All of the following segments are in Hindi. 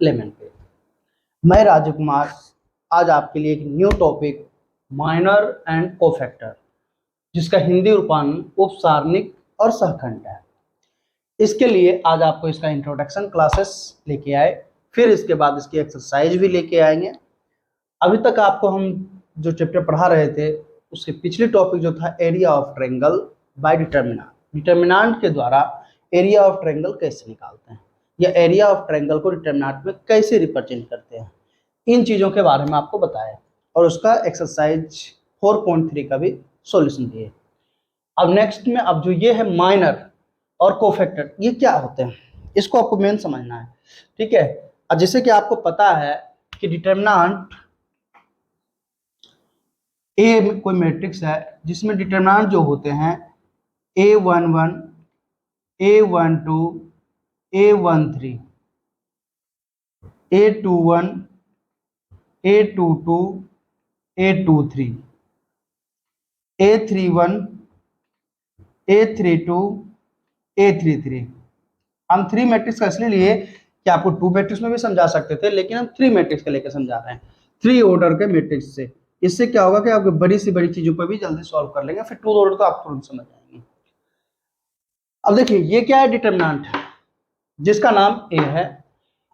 लेमन पे। मैं राजीव कुमार आज आपके लिए एक new topic minor and cofactor, जिसका हिंदी रूपांतरण उपसारणिक और सहखंड है। इसके लिए आज आपको इसका इंट्रोडक्शन क्लासेस लेके आए, फिर इसके बाद इसकी एक्सरसाइज भी लेके आएंगे। अभी तक आपको हम जो चैप्टर पढ़ा रहे थे उसके पिछले टॉपिक जो था area of triangle bye determinant, determinant के द्वारा एरिया ऑफ ट्रायंगल कैसे निकालते हैं या एरिया ऑफ ट्रायंगल को डिटर्मिनेंट में कैसे रिप्रेजेंट करते हैं, इन चीज़ों के बारे में आपको बताया और उसका एक्सरसाइज 4.3 का भी सॉल्यूशन दिए। अब नेक्स्ट में अब जो ये है माइनर और कोफैक्टर, ये क्या होते हैं इसको आपको मेन समझना है, ठीक है। अब जैसे कि आपको पता है कि डिटर्मिनेंट ए कोई मैट्रिक्स है जिसमें डिटर्मिनेंट जो होते हैं A11, A12, A13, A21, A22, A23, A31, A32, A33। हम 3 मैट्रिक्स का इसलिए लिए कि आपको 2 मैट्रिक्स में भी समझा सकते थे, लेकिन हम 3 मैट्रिक्स का लेकर समझा रहे हैं, 3 ऑर्डर के मैट्रिक्स से। इससे क्या होगा कि आपको बड़ी से बड़ी चीजों पर भी जल्दी सॉल्व कर लेंगे, फिर 2 ऑर्डर तो आप तुरंत समझ जाएंगे। अब देखिए ये क्या है, डिटर्मिनेंट जिसका नाम ए है,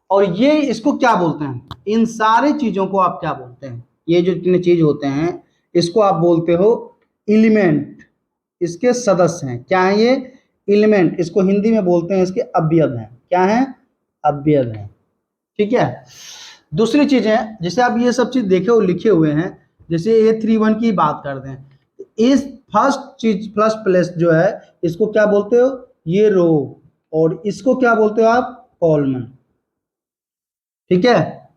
और ये इसको क्या बोलते हैं, इन सारी चीजों को आप क्या बोलते हैं, ये जो जितने चीज होते हैं इसको आप बोलते हो एलिमेंट, इसके सदस्य हैं। क्या है ये एलिमेंट, इसको हिंदी में बोलते हैं इसके अवयव हैं। क्या है, अवयव हैं, ठीक है। दूसरी चीज है, जैसे आप ये सब चीज देखे हो लिखे हुए हैं, जैसे A31 की बात कर दें, इस फर्स्ट चीज फर्स्ट प्लेस जो है इसको क्या बोलते हो, ये रो, और इसको क्या बोलते हो आप, कॉलम, ठीक है।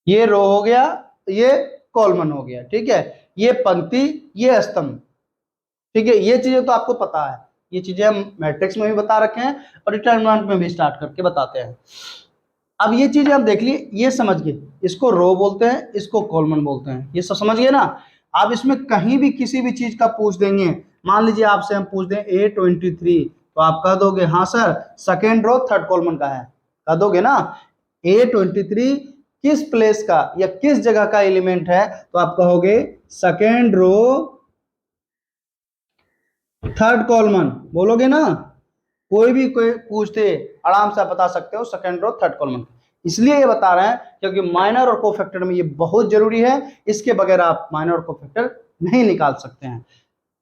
ये रो हो गया, ये कॉलम हो गया, ठीक है। ये पंक्ति, ये स्तंभ, ठीक है। ये चीजें तो आपको पता है, ये चीजें हम मैट्रिक्स में भी बता रखे हैं और डिटर्मिनेंट में भी स्टार्ट करके बताते हैं। अब ये चीजें आप देख लिए, ये समझ गए, इसको रो बोलते हैं, इसको कॉलम बोलते हैं, ये सब समझ गए ना। आप इसमें कहीं भी किसी भी चीज का पूछ देंगे, मान लीजिए आपसे हम पूछ दें A23, तो आप कह दोगे हाँ sir second row third column का है, कह दोगे ना। A23 किस प्लेस का या किस जगह का एलिमेंट है, तो आप कहोगे सेकेंड रो थर्ड कॉलम, बोलोगे ना। कोई भी कोई पूछते आराम से आप बता सकते हो सेकेंड रो थर्ड कॉलम। इसलिए ये बता रहे हैं क्योंकि माइनर और कोफैक्टर में ये बहुत जरूरी है, इसके बगैर आप माइनर और कोफैक्टर नहीं निकाल सकते हैं।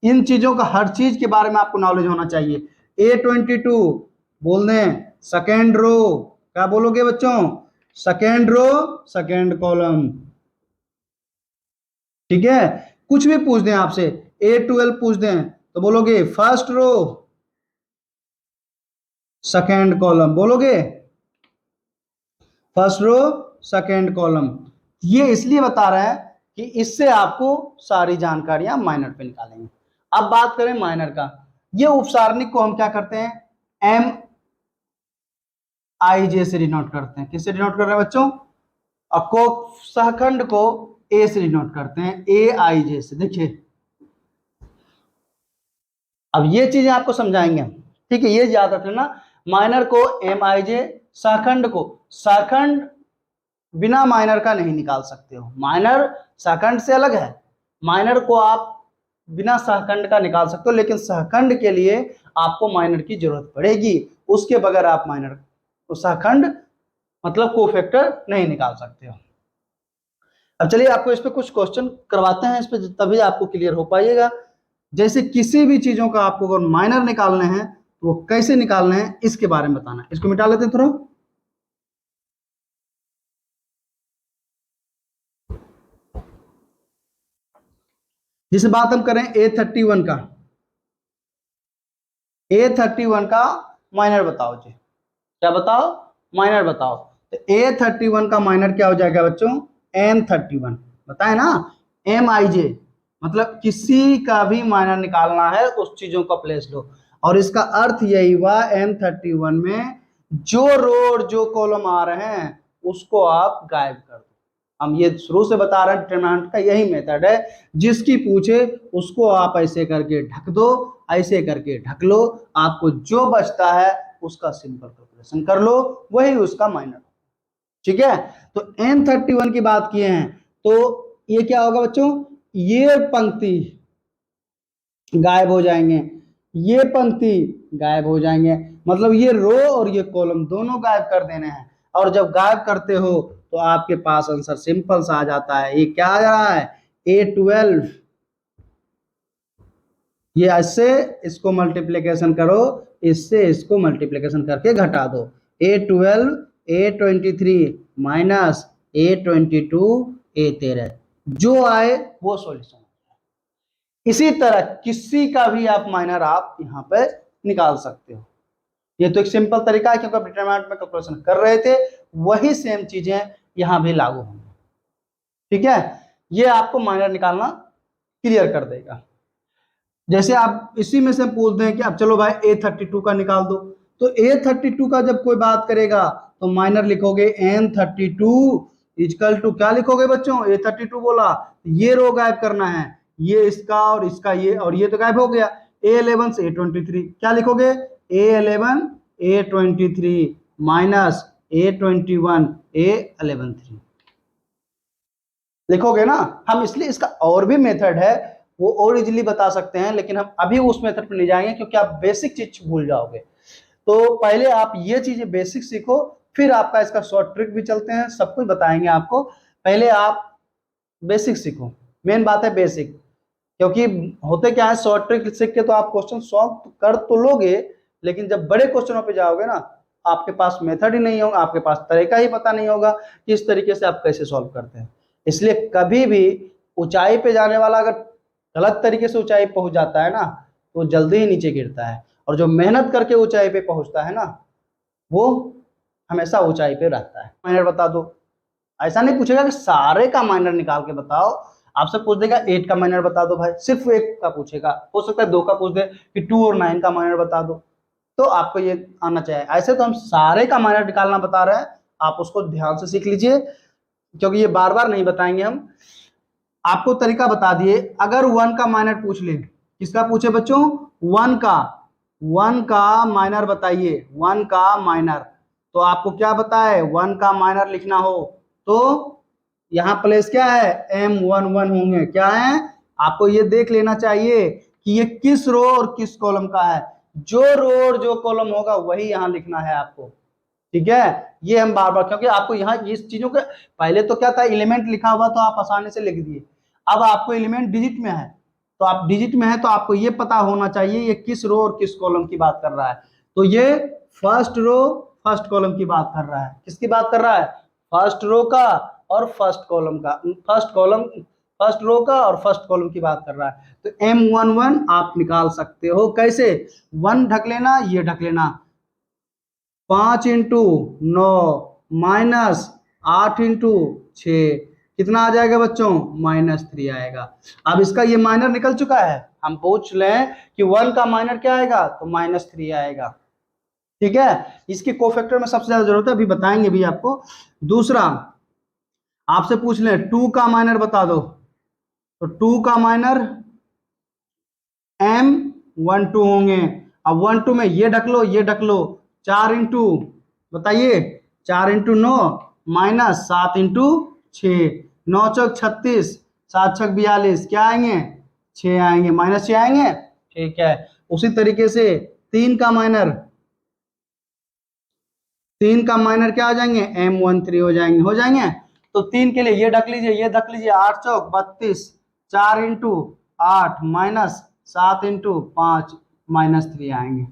इन चीजों का हर चीज के बारे में आपको नॉलेज होना चाहिए। A22 बोल दें सेकेंड रो, क्या बोलोगे बच्चों, सेकेंड रो सेकेंड कॉलम, ठीक है। कुछ भी पूछ दें आपसे, A12 पूछ दें तो बोलोगे फर्स्ट रो सेकेंड कॉलम, बोलोगे फर्स्ट रो सेकेंड कॉलम। ये इसलिए बता रहे हैं कि इससे आपको सारी जानकारियां माइनर पे निकालेंगे। अब बात करें माइनर का, ये उपसारणिक को हम क्या करते हैं, MIJ से डिनोट करते हैं। किससे डिनोट कर रहे हैं बच्चों, और सहखंड को A से डिनोट करते हैं, AIJ से। देखिए अब ये चीजें आपको समझाएंगे हम, ठीक है। ये याद रखना, माइनर को MIJ, सहखंड को, सहखंड बिना माइनर का नहीं निकाल सकते हो, माइनर सहखंड से अलग है। माइनर को आप बिना सहखंड का निकाल सकते हो, लेकिन सहखंड के लिए आपको माइनर की जरूरत पड़ेगी, उसके बगैर आप माइनर तो सहखंड मतलब कोफैक्टर नहीं निकाल सकते हो। अब चलिए आपको इस पे कुछ क्वेश्चन करवाते हैं, इस पे तभी आपको क्लियर हो पाइएगा। जैसे किसी भी चीजों का आपको अगर माइनर निकालने हैं तो वो कैसे निकालने हैं इसके बारे में बताना है। इसको मिटा लेते हैं थोड़ा। जिसे बात हम करें A31 का, A31 का माइनर बताओ जी, क्या बताओ, माइनर बताओ। तो A31 का माइनर क्या हो जाएगा बच्चों, M31, बताए ना, MIJ, मतलब किसी का भी माइनर निकालना है उस चीजों का प्लेस लो, और इसका अर्थ यही हुआ M31 में जो रो और जो कॉलम आ रहे हैं उसको आप गायब कर दो। हम ये शुरू से बता रहे हैं, डिटरमिनेंट का यही मेथड है, जिसकी पूछे उसको आप ऐसे करके ढक दो, ऐसे करके ढक लो, आपको जो बचता है उसका सिंपल कर कैलकुलेशन कर लो, वही उसका माइनर। ठीक है, तो N31 की बात किए हैं तो ये क्या होगा बच्चों, ये पंक्ति गायब हो जाएंगे, ये पंक्ति गायब हो जाएंगे, मतलब ये रो और ये कॉलम दोनों गायब कर देने हैं। और जब गायब करते हो तो आपके पास आंसर सिंपल सा आ जाता है। ये क्या आ रहा है, A12, ये इससे इसको मल्टीप्लीकेशन करो, इससे इसको मल्टीप्लीकेशन करके घटा दो, A12 A23 minus A22 A13, जो आए वो सॉल्यूशन। इसी तरह किसी का भी आप माइनर आप यहाँ पे निकाल सकते हो। ये तो एक सिंपल तरीका है, क्योंकि डिटरमिनेंट में कैलकुलेशन कर रहे थे, वही सेम चीजें यहाँ भी लागू होंगी। ठीक है, ये आपको माइनर निकालना क्लियर कर देगा। जैसे आप इसी में से पूछते हैं कि अब चलो भाई A32 का निकाल दो, तो A32 का जब कोई बात करेगा तो माइनर लिखोगे N32 इजकल टू क्या लिखोगे बच्चों, A32 बोला, ये रो गायब करना है, ये इसका और इसका ये, और ये तो गायब हो गया, A11 से A23 क्या लिखोगे, A11 A23 minus A21 A11 लिखोगे ना। हम इसलिए इसका और भी मेथड है, वो और इजीली बता सकते हैं, लेकिन हम अभी उस मेथड पर नहीं जाएंगे क्योंकि आप बेसिक चीज भूल जाओगे। तो पहले आप ये चीजें बेसिक सीखो, फिर आपका इसका शॉर्ट ट्रिक भी चलते हैं, सब कुछ बताएंगे आपको। पहले आप बेसिक सीखो, मेन बात है बेसिक, क्योंकि होते क्या है, शॉर्ट ट्रिक सीख के तो आप क्वेश्चन सॉल्व कर तो लोगे, लेकिन जब बड़े क्वेश्चनों पे जाओगे ना, आपके पास मेथड ही नहीं होगा, आपके पास तरीका ही पता नहीं होगा कि इस तरीके से आप कैसे सॉल्व करते हैं। इसलिए कभी भी ऊंचाई पे जाने वाला अगर गलत तरीके से ऊंचाई पहुंच जाता है ना, तो जल्दी ही नीचे गिरता है, और जो मेहनत करके ऊंचाई पे पहुंचता है ना, वो हमेशा ऊंचाई पे रहता है। माइनर बता दो, ऐसा नहीं पूछेगा कि सारे का माइनर निकाल के बताओ, आपसे पूछ देगा 8 का माइनर बता दो भाई, सिर्फ 1 का पूछेगा, हो सकता है 2 का पूछ दे कि 2 और 9 का माइनर बता दो, तो आपको ये आना चाहिए। ऐसे तो हम सारे का माइनर निकालना बता रहे हैं, आप उसको ध्यान से सीख लीजिए, क्योंकि ये बार बार नहीं बताएंगे हम, आपको तरीका बता दिए। अगर 1 का माइनर पूछ ले, किसका पूछे बच्चों, 1 का माइनर बताइए, 1 का माइनर, तो आपको क्या बताए, 1 का माइनर लिखना हो तो यहाँ प्लेस क्या है, M11 होंगे, क्या है, आपको ये देख लेना चाहिए कि ये किस रो और किस कॉलम का है, जो रो और जो कॉलम होगा वही यहाँ लिखना है आपको। ठीक है, ये हम बार बार, क्योंकि आपको यहाँ इस चीजों के पहले तो क्या था, एलिमेंट लिखा हुआ तो आप आसानी से लिख दिए, अब आपको एलिमेंट डिजिट में है, तो आप डिजिट में है तो आपको ये पता होना चाहिए ये किस रो और किस कॉलम की बात कर रहा है। तो ये फर्स्ट रो फर्स्ट कॉलम की बात कर रहा है, किसकी बात कर रहा है, फर्स्ट रो का और फर्स्ट कॉलम का, फर्स्ट रो का और फर्स्ट कॉलम की बात कर रहा है। तो M11 आप निकाल सकते हो कैसे, 1 ढक लेना, ये ढक लेना, 5 इंटू 9 माइनस 8 इंटू 6, कितना आ जाएगा बच्चों, -3 आएगा। अब इसका ये माइनर निकल चुका है, हम पूछ लें कि 1 का माइनर क्या आएगा, तो -3 आएगा। ठीक है, इसके कोफैक्टर में सबसे ज्यादा जरूरत है, अभी बताएंगे भी आपको। दूसरा आपसे पूछ लें 2 का माइनर बता दो, तो 2 का माइनर M12 होंगे। अब 12 में ये ढक लो, ये ढक लो, 4 इंटू बताइए, 4 इंटू 9 माइनस 7 इंटू 6, 9 चौक 36, 7 छक 42, क्या आएंगे, 6 आएंगे, -6 आएंगे। ठीक है, उसी तरीके से 3 का माइनर, 3 का माइनर क्या हो जाएंगे, M13 हो जाएंगे। तो 3 के लिए ये ढक लीजिए, ये ढक लीजिए, 8 चौक 32, 4 इंटू 8 माइनस 7 इंटू 5 -3 आएंगे।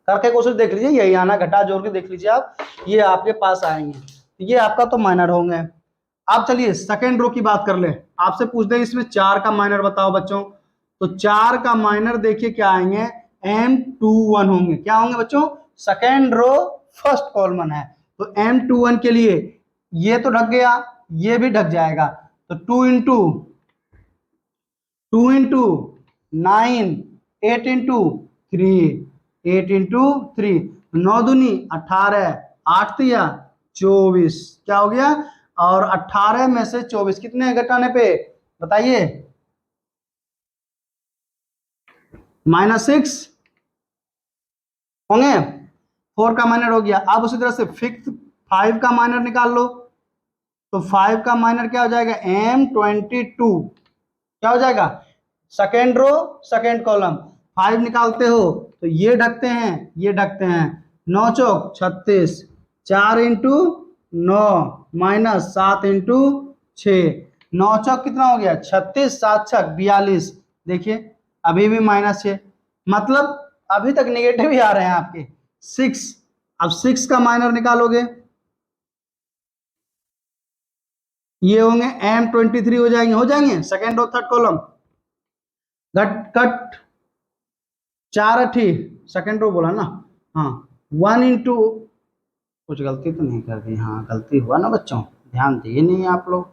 करके कोशिश देख लीजिए, यही आना, घटा जोड़ के देख लीजिए आप, ये आपके पास आएंगे, ये आपका तो माइनर होंगे। आप चलिए सेकेंड रो की बात कर ले, आपसे पूछ दे इसमें 4 का माइनर बताओ बच्चों, तो 4 का माइनर देखिए क्या आएंगे, M21 होंगे, क्या होंगे बच्चों, सेकेंड रो फर्स्ट कॉलम है, तो M21 के लिए ये तो ढक गया, ये भी ढक जाएगा, तो 2 इंटू 9, 8 इंटू 3, 9 दूनी 18, 8 तिया 24, क्या हो गया, और 18 में से 24 कितने घटाने पे बताइए, -6 होंगे, 4 का माइनर हो गया। अब उसी तरह से फिफ्थ 5 का माइनर निकाल लो, तो 5 का माइनर क्या हो जाएगा, M22 क्या हो जाएगा, सेकेंड रो सेकेंड कॉलम। 5 निकालते हो तो ये ढकते हैं, ये ढकते हैं, 9 चौक 36, 4 इंटू 9 माइनस 7 इंटू 6, 9 चौक कितना हो गया 36, 7 छक 42। देखिए अभी भी -6, मतलब अभी तक नेगेटिव ही आ रहे हैं आपके। 6, अब 6 का माइनर निकालोगे, ये होंगे M23 हो जाएंगे सेकेंड रो थर्ड कॉलम। घट कट 4 अठी सेकेंड रो बोला ना, हाँ 1 इंटू, कुछ गलती तो नहीं कर दी, हाँ गलती हुआ ना बच्चों, ध्यान दिए नहीं आप लोग।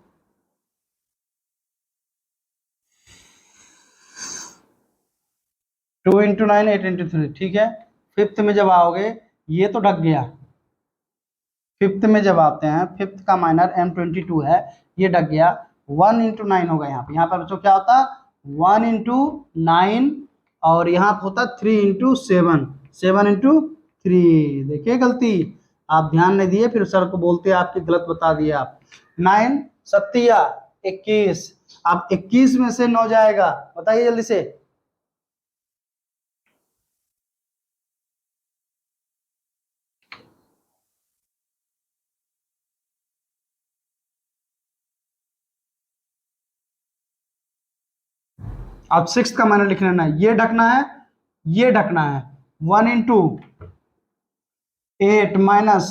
2 इंटू 9 8 इंटू 3, ठीक है। फिफ्थ में जब आओगे, ये तो ढक गया, फिफ्थ में जब आते हैं, फिफ्थ का माइनर M22 है, ये ढक गया। 1 इंटू 9 होगा यहाँ पर बच्चों, क्या होता 1 इंटू 9, और यहाँ पर होता 3 इंटू 7, 7 इंटू 3। देखिए गलती आप ध्यान नहीं दिए, फिर सर को बोलते आपकी गलत बता दिए आप। 9 सत्तिया 21, अब 21 में से 9 जाएगा, बताइए जल्दी से। अब 6 का माइनर लिख लेना है, ये ढकना है, ये ढकना है। 1 इंटू 8 माइनस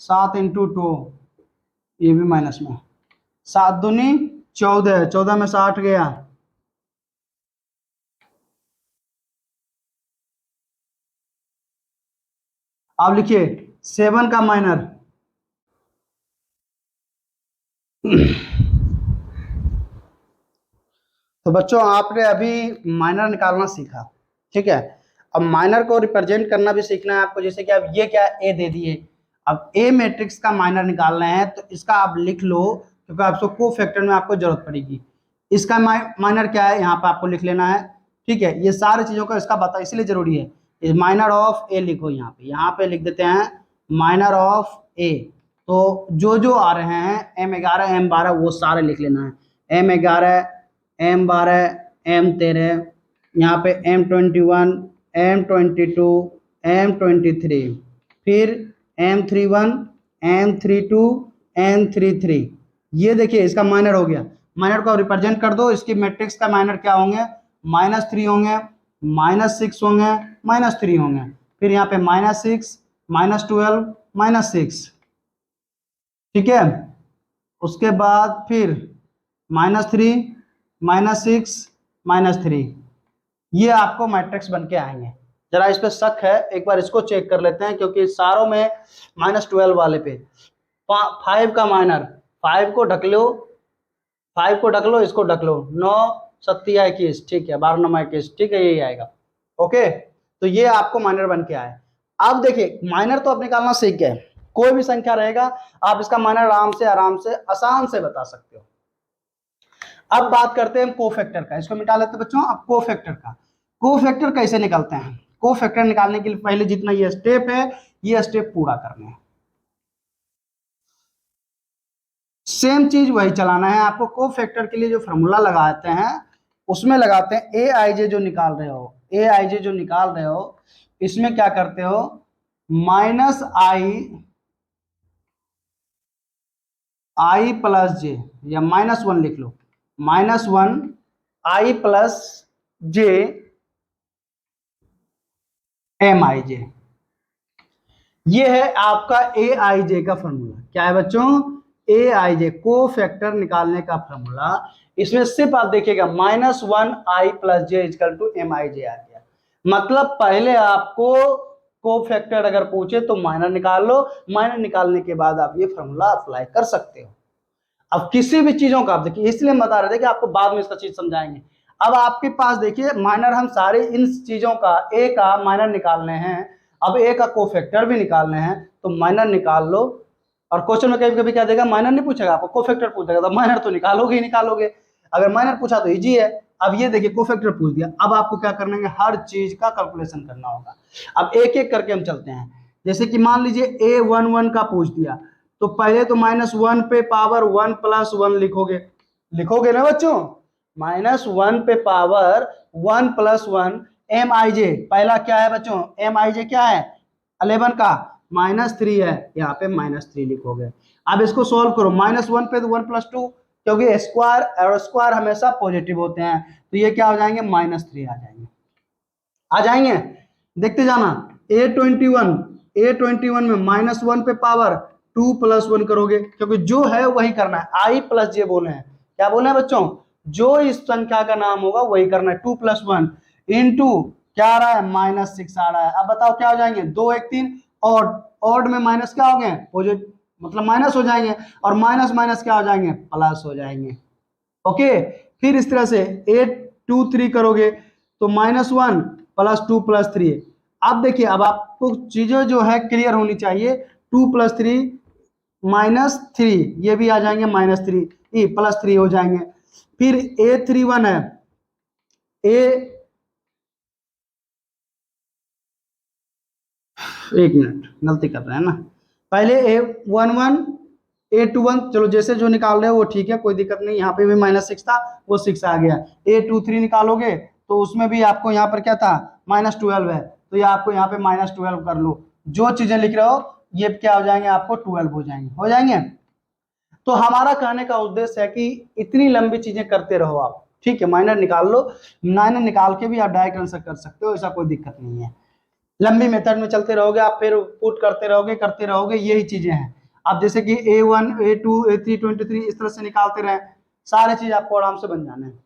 7 इंटू 2, ये भी माइनस में, 7 दूनी 14, 14 में से 8 गया। अब लिखिए 7 का माइनर तो बच्चों आपने अभी माइनर निकालना सीखा, ठीक है। अब माइनर को रिप्रेजेंट करना भी सीखना है आपको, जैसे कि अब ये क्या ए दे दिए, अब ए मैट्रिक्स का माइनर निकालना है तो इसका आप लिख लो, क्योंकि आपको कोफैक्टर में आपको जरूरत पड़ेगी। इसका माइनर क्या है यहाँ पे आपको लिख लेना है, ठीक है। ये सारी चीजों का इसका बता इसलिए जरूरी है, माइनर ऑफ ए लिखो, यहाँ पे लिख देते हैं माइनर ऑफ ए। तो जो आ रहे हैं M11 M12 वो सारे लिख लेना है, M11 M12 M13, यहाँ पे M21 M22 M23, फिर M31 M32 M33। ये देखिए इसका माइनर हो गया, माइनर को रिप्रेजेंट कर दो, इसकी मैट्रिक्स का माइनर क्या होंगे, -3 होंगे, -6 होंगे, -3 होंगे, फिर यहाँ पे -6 -12 -6, ठीक है। उसके बाद फिर -3 -6 -3, ये आपको मैट्रिक्स बन के आएंगे। जरा इस पे शक है, एक बार इसको चेक कर लेते हैं, क्योंकि सारों में -12 वाले पे 5 का माइनर, 5 को ढक लो, 5 को ढक लो, इसको ढक लो, 9 सत्तिया 21, ठीक है, 12 9 21, ठीक है, यही आएगा। ओके, तो ये आपको माइनर बन के आए। अब देखिए माइनर तो आप निकालना सीख गए, कोई भी संख्या रहेगा आप इसका माइनर आराम से आसान से बता सकते हो। अब बात करते हैं कोफैक्टर का, इसको मिटा लेते हैं बच्चों। अब कोफैक्टर का, कोफैक्टर कैसे निकालते हैं, कोफैक्टर निकालने के लिए पहले जितना ये स्टेप है, ये स्टेप पूरा करने हैं, सेम चीज वही चलाना है आपको। कोफैक्टर के लिए जो फॉर्मूला लगाते हैं उसमें लगाते हैं AIJ जो निकाल रहे हो, AIJ जो निकाल रहे हो, इसमें क्या करते हो, -I प्लस जे, या -1 लिख लो, -1 I प्लस जे MIJ, ये है आपका AIJ का फॉर्मूला। क्या है बच्चों, AIJ कोफैक्टर निकालने का फॉर्मूला। इसमें सिर्फ आप देखिएगा -1 I plus J equal to MIJ आ गया। मतलब पहले आपको कोफैक्टर अगर पूछे तो माइनर निकाल लो, माइनर निकालने के बाद आप ये फॉर्मूला अप्लाई कर सकते हो। अब किसी भी चीजों का आप देखिए, इसलिए हम बता रहे थे कि आपको बाद में इसका चीज समझाएंगे। अब आपके पास देखिए माइनर, हम सारे इन चीजों का ए का माइनर निकालने हैं, अब ए का कोफैक्टर भी निकालने हैं, तो माइनर निकाल लो। और क्वेश्चन में कभी कभी क्या देगा, माइनर नहीं पूछेगा आपको, कोफैक्टर पूछेगा, तो माइनर तो निकालोगे ही निकालोगे। अगर माइनर पूछा तो इजी है। अब ये देखिए कोफैक्टर पूछ दिया, अब आपको क्या करना है, हर चीज का कैलकुलेशन करना होगा। अब एक एक करके हम चलते हैं। जैसे कि मान लीजिए A11 का पूछ दिया, तो पहले तो -1 पे पावर 1 + 1 लिखोगे, लिखोगे ना बच्चों, -1 पे पावर 1 + 1 Mij, पहला क्या है बच्चों, Mij क्या है 11 का -3 है, यहाँ पे -3 लिखोगे। अब इसको सॉल्व करो, -1 पे तो 1 + 2, क्योंकि स्क्वायर और स्क्वायर हमेशा पॉजिटिव होते हैं, तो ये क्या हो जाएंगे -3 आ जाएंगे, आ जाएंगे। देखते जाना, A21 में -1 पे पावर 2 + 1 करोगे, क्योंकि जो है वही करना है, I + J बोले हैं, क्या बोले हैं बच्चों, जो इस संख्या का नाम होगा वही करना है, 2 + 1 इंटू क्या आ रहा है -6 आ रहा है। अब बताओ क्या हो जाएंगे, 2 1 3, ऑड में माइनस क्या हो गए, पॉजिटिव मतलब माइनस हो जाएंगे, और माइनस माइनस क्या हो जाएंगे, प्लस हो जाएंगे। ओके, फिर इस तरह से 8 2 3 करोगे तो -1 + 2 + 3। अब देखिए, अब आपको चीजें जो है क्लियर होनी चाहिए, 2 + 3 -3, ये भी आ जाएंगे -3, +3 हो जाएंगे। फिर A31 है, एक मिनट गलती कर रहे हैं ना, पहले A11 A21, चलो जैसे जो निकाल रहे हो वो ठीक है, कोई दिक्कत नहीं, यहाँ पे भी -6 था, वो 6 आ गया। A23 निकालोगे तो उसमें भी आपको यहाँ पर क्या था, -12 है, तो ये आपको यहाँ पे -12 कर लो, जो चीजें लिख रहे हो ये क्या हो जाएंगे, आपको 12 हो जाएंगे, हो जाएंगे। तो हमारा कहने का उद्देश्य है कि इतनी लंबी चीजें करते रहो आप, ठीक है, माइनर निकाल लो, माइनर निकाल के भी आप डायरेक्ट आंसर कर सकते हो, ऐसा कोई दिक्कत नहीं है। लंबी मेथड में चलते रहोगे आप, फिर पुट करते रहोगे, यही चीजें हैं। आप जैसे कि A1 A2 A3 23 इस तरह से निकालते रहे, सारे चीज आपको आराम से बन जाने हैं।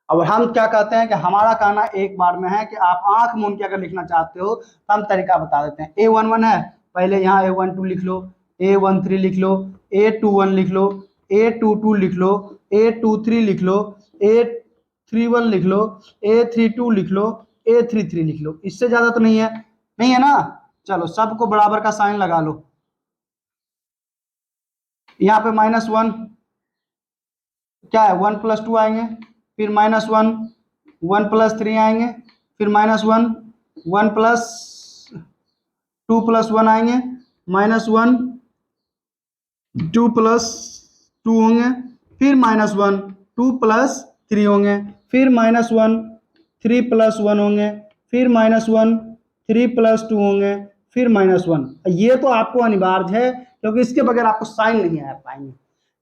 अब हम क्या कहते हैं कि हमारा कहना एक बार में है कि आप आंख मूंद के अगर लिखना चाहते हो तो हम तरीका बता देते हैं। A11 है, पहले यहाँ A12 लिख लो, A13 लिख लो, A21 लिख लो, A22 लिख लो, A23 लिख लो, A31 लिख लो, A32 लिख लो, A33 लिख लो, इससे ज्यादा तो नहीं है, नहीं है ना। चलो सबको बराबर का साइन लगा लो, यहाँ पे -1 क्या है, 1 + 2 आएंगे, फिर -1 1 + 3 आएंगे, फिर -1 1 + 2 + 1 आएंगे, -1 2 + 2 होंगे, फिर -1 2 + 3 होंगे, फिर -1 3 + 1 होंगे, फिर -1 3 + 2 होंगे, फिर -1। ये तो आपको अनिवार्य है, क्योंकि इसके बगैर आपको साइन नहीं आ पाएंगे।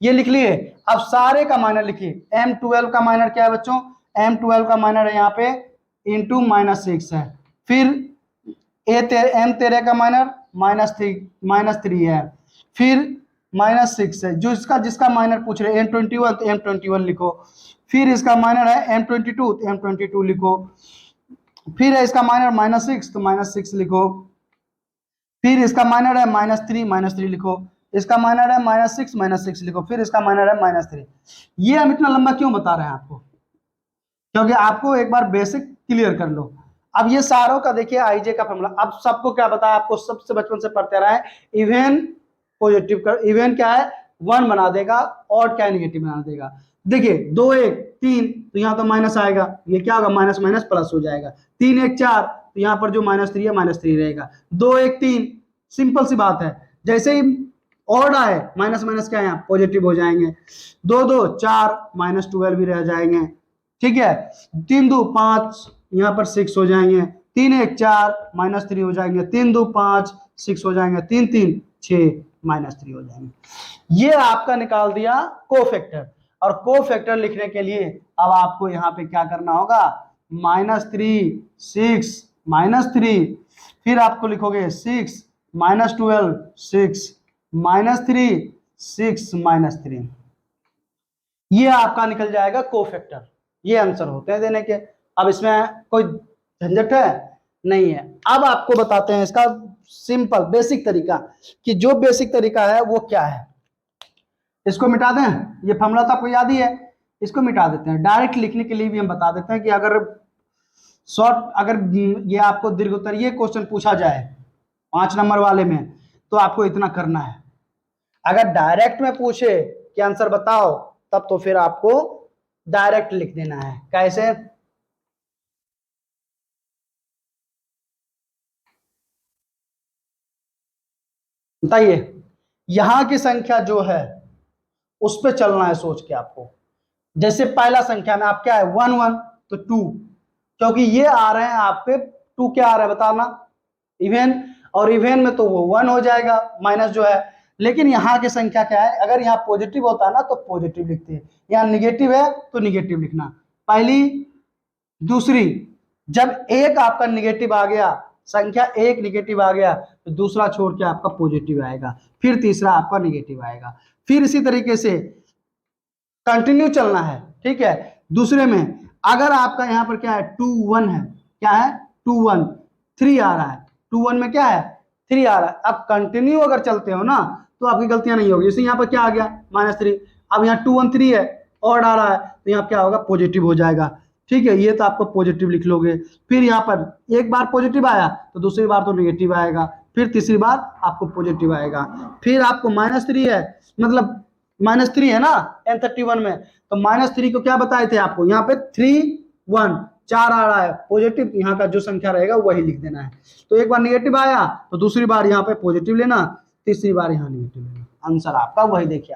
ये लिख लिए। अब सारे का माइनर लिखिए। M12 का माइनर क्या है बच्चों, M12 का माइनर है यहाँ पे इंटू -6 है। फिर M13 का माइनर -3 है, फिर -6 है, जो इसका जिसका माइनर पूछ रहे M21 तो M21 लिखो, फिर इसका माइनर है M22 तो M22 लिखो, फिर है इसका माइनर -6 तो -6 लिखो, फिर इसका माइनर है -3 लिखो, इसका माइनर है -6 लिखो, फिर इसका माइनर है -3। ये हम इतना लंबा क्यों बता रहे हैं आपको, क्योंकि आपको एक बार बेसिक क्लियर कर लो। अब ये सारों का देखिए आईजे का फॉर्मूला, अब सबको क्या बताया, आपको सबसे बचपन से पढ़ते रहा है, इवन पॉजिटिव कर, इवन क्या है 1 बना देगा, और क्या नेगेटिव बना देगा। देखिए 2 1 3 तो यहाँ तो माइनस आएगा, ये क्या होगा माइनस माइनस प्लस हो जाएगा, 3 1 4 तो यहाँ पर जो -3 है -3 रहेगा, 2 1 3, सिंपल सी बात है। जैसे ही ऑड आए माइनस माइनस क्या है यहाँ पॉजिटिव हो जाएंगे, 2 2 4 -12 भी रह जाएंगे, ठीक है, 3 2 5 यहाँ पर 6 हो जाएंगे, 3 1 4 -3 हो जाएंगे, 3 2 5 6 हो जाएंगे, 3 3 6 -3 हो जाएंगे। ये आपका निकाल दिया कोफैक्टर। और कोफैक्टर लिखने के लिए अब आपको यहाँ पे क्या करना होगा, -3 6 -3, फिर आपको लिखोगे 6 -12 6 -3 6 -3, ये आपका निकल जाएगा कोफैक्टर। ये आंसर होते हैं देने के। अब इसमें कोई झंझट है नहीं है। अब आपको बताते हैं इसका सिंपल बेसिक तरीका, कि जो बेसिक तरीका है वो क्या है। इसको मिटा दें, ये फॉर्मूला तो आपको याद ही है, इसको मिटा देते हैं। डायरेक्ट लिखने के लिए भी हम बता देते हैं कि अगर शॉर्ट, अगर ये आपको दीर्घ उत्तर ये क्वेश्चन पूछा जाए 5 नंबर वाले में, तो आपको इतना करना है। अगर डायरेक्ट में पूछे कि आंसर बताओ, तब तो फिर आपको डायरेक्ट लिख देना है। कैसे, बताइए, यहां की संख्या जो है उस पे चलना है सोच के आपको। जैसे पहला संख्या में आप क्या है 1 1 तो 2, क्योंकि ये आ रहे हैं आपके 2 क्या आ रहा है बताना, इवेन, और इवेन में तो वो 1 हो जाएगा माइनस जो है। लेकिन यहाँ की संख्या क्या है, अगर यहाँ पॉजिटिव होता है ना तो पॉजिटिव लिखते हैं, यहाँ निगेटिव है तो निगेटिव लिखना पहली। दूसरी, जब एक आपका निगेटिव आ गया, संख्या एक निगेटिव आ गया तो दूसरा छोड़ के आपका पॉजिटिव आएगा, फिर तीसरा आपका निगेटिव आएगा, फिर इसी तरीके से कंटिन्यू चलना है। ठीक है, दूसरे में अगर आपका यहाँ पर क्या है 2 1 है, क्या है 2 1 3 आ रहा है, 2 1 में क्या है 3 आ रहा है। अब कंटिन्यू अगर चलते हो ना तो आपकी गलतियां नहीं होगी। जैसे यहाँ पर क्या आ गया -3, अब यहाँ 2 1 3 है और आ रहा है तो यहाँ क्या होगा पॉजिटिव हो जाएगा। ठीक है, ये तो आपको पॉजिटिव लिख लोगे। फिर यहाँ पर एक बार पॉजिटिव आया तो दूसरी बार तो निगेटिव आएगा, फिर तीसरी बार आपको पॉजिटिव आएगा। फिर आपको -3 है, मतलब -3 है ना n31 में, तो -3 को क्या बताए थे आपको, यहाँ पे 3 1 4 आ रहा है पॉजिटिव, यहाँ का जो संख्या रहेगा वही लिख देना है। तो एक बार निगेटिव आया तो दूसरी बार यहाँ पे पॉजिटिव लेना, तीसरी बार यहाँ निगेटिव लेना, आंसर आपका वही देखिए।